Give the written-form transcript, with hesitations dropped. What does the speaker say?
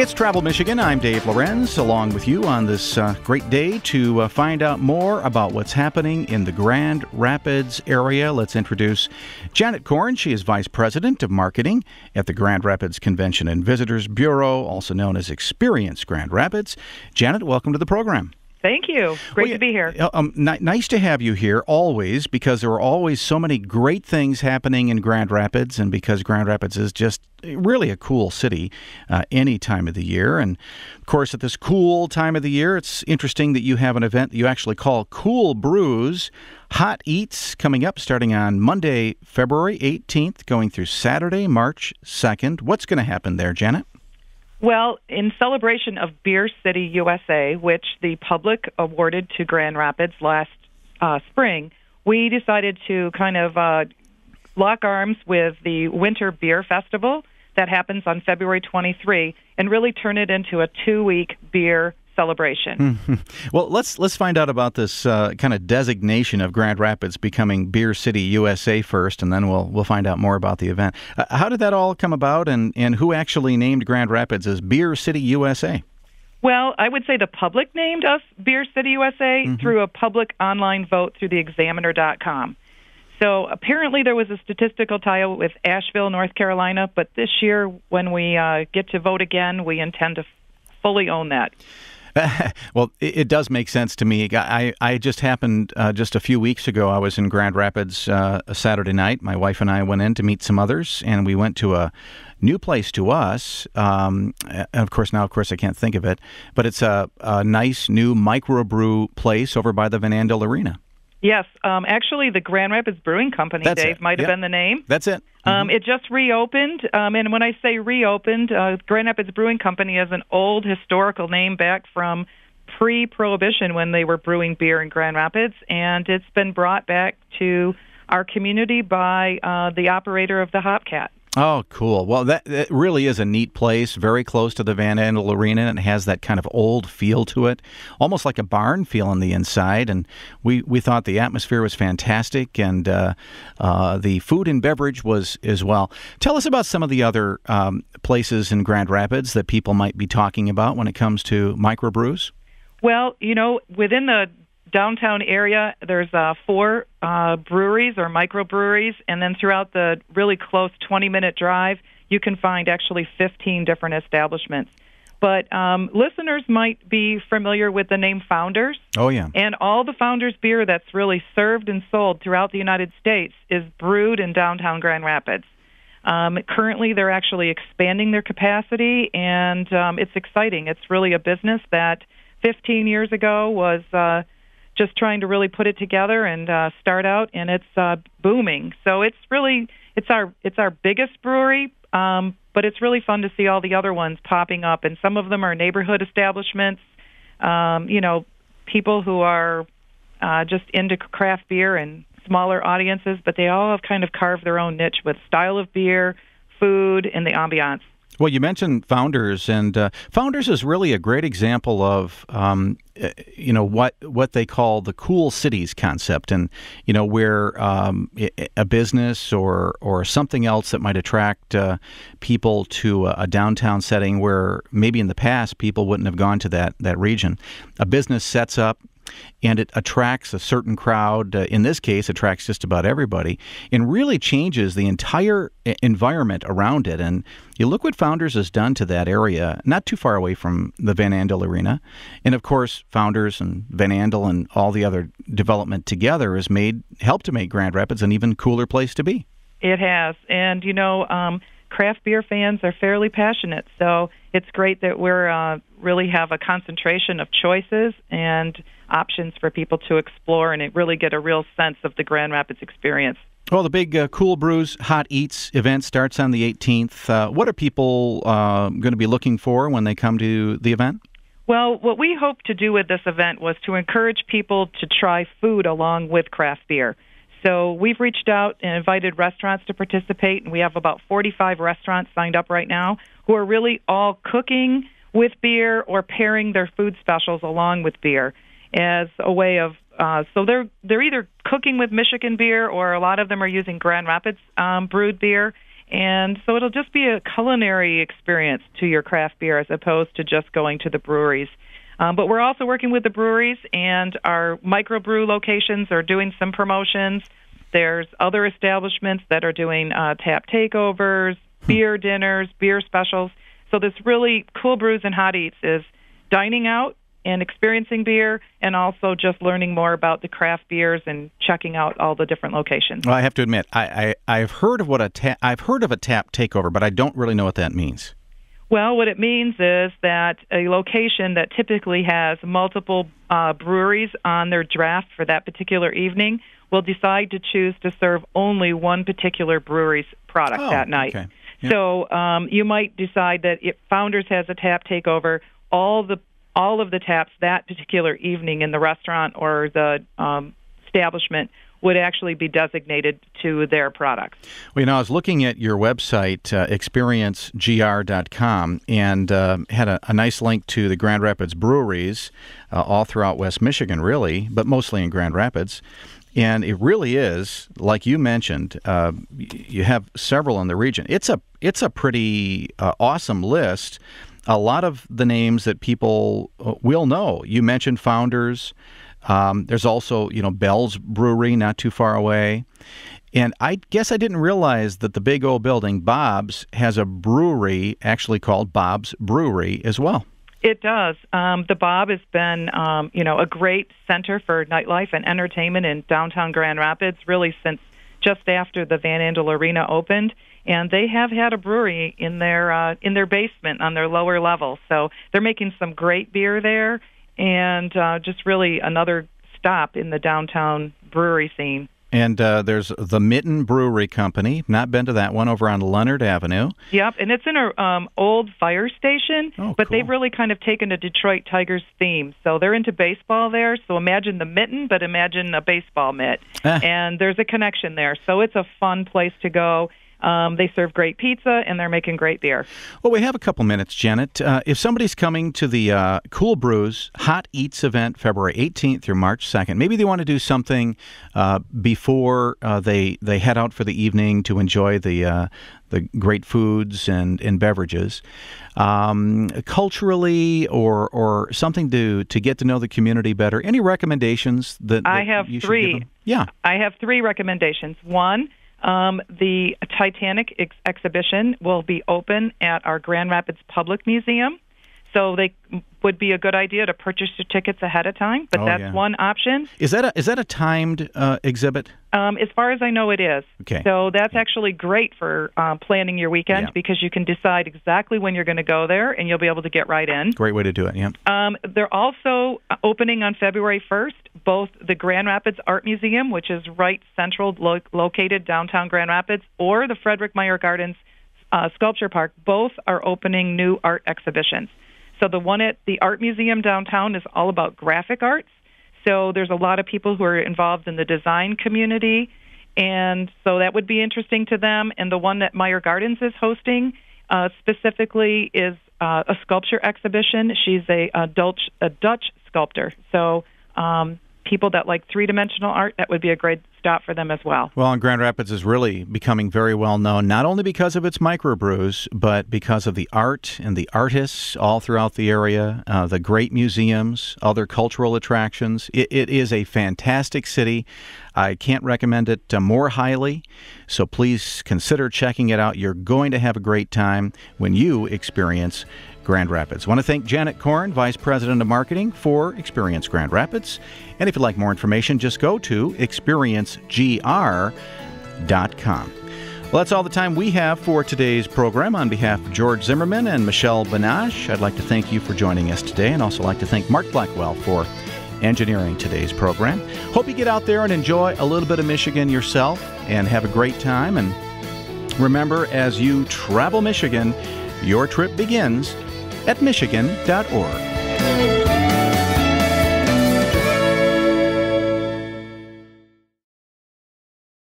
It's Travel Michigan. I'm Dave Lorenz, along with you on this great day to find out more about what's happening in the Grand Rapids area. Let's introduce Janet Korn. She is Vice President of Marketing at the Grand Rapids Convention and Visitors Bureau, also known as Experience Grand Rapids. Janet, welcome to the program. Thank you. Great to be here. Nice to have you here always, because there are always so many great things happening in Grand Rapids, and because Grand Rapids is just really a cool city any time of the year. And, of course, at this cool time of the year, it's interesting that you have an event that you actually call Cool Brews, Hot Eats, coming up starting on Monday, February 18th, going through Saturday, March 2nd. What's going to happen there, Janet? Well, in celebration of Beer City, USA, which the public awarded to Grand Rapids last spring, we decided to kind of lock arms with the Winter Beer Festival that happens on February 23 and really turn it into a 2-week beer celebration. Mm-hmm. Well, let's find out about this kind of designation of Grand Rapids becoming Beer City, USA first, and then we'll find out more about the event. How did that all come about, and who actually named Grand Rapids as Beer City, USA? Well, I would say the public named us Beer City, USA through a public online vote through the Examiner.com. So apparently there was a statistical tie with Asheville, North Carolina, but this year when we get to vote again, we intend to fully own that. Well, it does make sense to me. I just happened just a few weeks ago, I was in Grand Rapids a Saturday night. My wife and I went in to meet some others, and we went to a new place to us. Of course, I can't think of it, but it's a nice new microbrew place over by the Van Andel Arena. Yes, actually the Grand Rapids Brewing Company, Dave, might have been the name. That's it. It just reopened, and when I say reopened, Grand Rapids Brewing Company is an old historical name back from pre-Prohibition when they were brewing beer in Grand Rapids, and it's been brought back to our community by the operator of the Hopcat. Oh, cool. Well, that really is a neat place, very close to the Van Andel Arena, and it has that kind of old feel to it, almost like a barn feel on the inside. And we thought the atmosphere was fantastic, and the food and beverage was as well. Tell us about some of the other places in Grand Rapids that people might be talking about when it comes to microbrews. Well, within the downtown area, there's 4 breweries or microbreweries, and then throughout the really close 20-minute drive, you can find actually 15 different establishments. But listeners might be familiar with the name Founders. Oh, yeah. And all the Founders beer that's really served and sold throughout the United States is brewed in downtown Grand Rapids. Currently, they're actually expanding their capacity, and it's exciting. It's really a business that 15 years ago was just trying to really put it together and start out, and it's booming. So it's our biggest brewery, but it's really fun to see all the other ones popping up, and some of them are neighborhood establishments. People who are just into craft beer and smaller audiences, but they all have kind of carved their own niche with style of beer, food, and the ambiance. Well, you mentioned Founders, and Founders is really a great example of, what they call the cool cities concept, and, where a business or something else that might attract people to a downtown setting where maybe in the past people wouldn't have gone to that region. A business sets up, and it attracts a certain crowd. In this case, attracts just about everybody, and really changes the entire environment around it. And you look what Founders has done to that area, not too far away from the Van Andel Arena. And of course, Founders and Van Andel and all the other development together has helped to make Grand Rapids an even cooler place to be. It has. And, craft beer fans are fairly passionate, so it's great that we're really have a concentration of choices and options for people to explore and really get a real sense of the Grand Rapids experience. Well, the big Cool Brews Hot Eats event starts on the 18th. What are people going to be looking for when they come to the event? Well, what we hope to do with this event was to encourage people to try food along with craft beer. So we've reached out and invited restaurants to participate, and we have about 45 restaurants signed up right now who are really all cooking with beer or pairing their food specials along with beer as a way of so they're either cooking with Michigan beer, or a lot of them are using Grand Rapids brewed beer, And so it'll just be a culinary experience to your craft beer as opposed to just going to the breweries. But we're also working with the breweries, and our microbrew locations are doing some promotions. There's other establishments that are doing tap takeovers, beer dinners, beer specials. So this really cool Brews and Hot Eats is dining out and experiencing beer, and also just learning more about the craft beers and checking out all the different locations. Well, I have to admit, I've heard of I've heard of a tap takeover, but I don't really know what that means. Well, what it means is that a location that typically has multiple breweries on their draft for that particular evening will decide to choose to serve only one particular brewery's product that night. Okay. Yep. So you might decide that if Founders has a tap takeover, all of the taps that particular evening in the restaurant or the establishment would actually be designated to their products. Well, I was looking at your website, experiencegr.com, and had a nice link to the Grand Rapids breweries all throughout West Michigan, really, but mostly in Grand Rapids. And it really is, like you mentioned, you have several in the region. It's a pretty awesome list. A lot of the names that people will know. You mentioned Founders. There's also, Bell's Brewery, not too far away. And I guess I didn't realize that the big old building, Bob's, has a brewery actually called Bob's Brewery as well. It does. The Bob has been, a great center for nightlife and entertainment in downtown Grand Rapids, really since just after the Van Andel Arena opened. And they have had a brewery in their basement on their lower level. So they're making some great beer there, and just really another stop in the downtown brewery scene. And there's the Mitten Brewery Company. Not been to that one, over on Leonard Avenue. Yep, and it's in an old fire station, but cool. They've really kind of taken a Detroit Tigers theme. So they're into baseball there, so imagine the mitten, but imagine a baseball mitt. And there's a connection there. So it's a fun place to go. They serve great pizza, and they're making great beer. Well, we have a couple minutes, Janet. If somebody's coming to the Cool Brews Hot Eats event February 18th through March 2nd, maybe they want to do something before they head out for the evening to enjoy the great foods and beverages, culturally or something to get to know the community better. Any recommendations that I have you should three. give them? Yeah. I have three recommendations. One, the Titanic exhibition will be open at our Grand Rapids Public Museum, so they would be a good idea to purchase your tickets ahead of time, but that's one option. Is that a timed exhibit? As far as I know, it is. Okay. So that's actually great for planning your weekend because you can decide exactly when you're going to go there, and you'll be able to get right in. Great way to do it, yeah. They're also opening on February 1st, both the Grand Rapids Art Museum, which is right central located downtown Grand Rapids, or the Frederick Meyer Gardens Sculpture Park. Both are opening new art exhibitions. So the one at the Art Museum downtown is all about graphic arts. So there's a lot of people who are involved in the design community, and so that would be interesting to them. And the one that Meyer Gardens is hosting specifically is a sculpture exhibition. She's a Dutch sculptor. So people that like three-dimensional art, that would be a great stop for them as well. Well, and Grand Rapids is really becoming very well known, not only because of its microbrews, but because of the art and the artists all throughout the area, the great museums, other cultural attractions. It is a fantastic city. I can't recommend it more highly, so please consider checking it out. You're going to have a great time when you experience Grand Rapids. I want to thank Janet Korn, Vice President of Marketing for Experience Grand Rapids. And if you'd like more information, just go to experiencegr.com. Well, that's all the time we have for today's program. On behalf of George Zimmerman and Michelle Benache, I'd like to thank you for joining us today, and also like to thank Mark Blackwell for engineering today's program. Hope you get out there and enjoy a little bit of Michigan yourself and have a great time. And remember, as you travel Michigan, your trip begins at Michigan.org.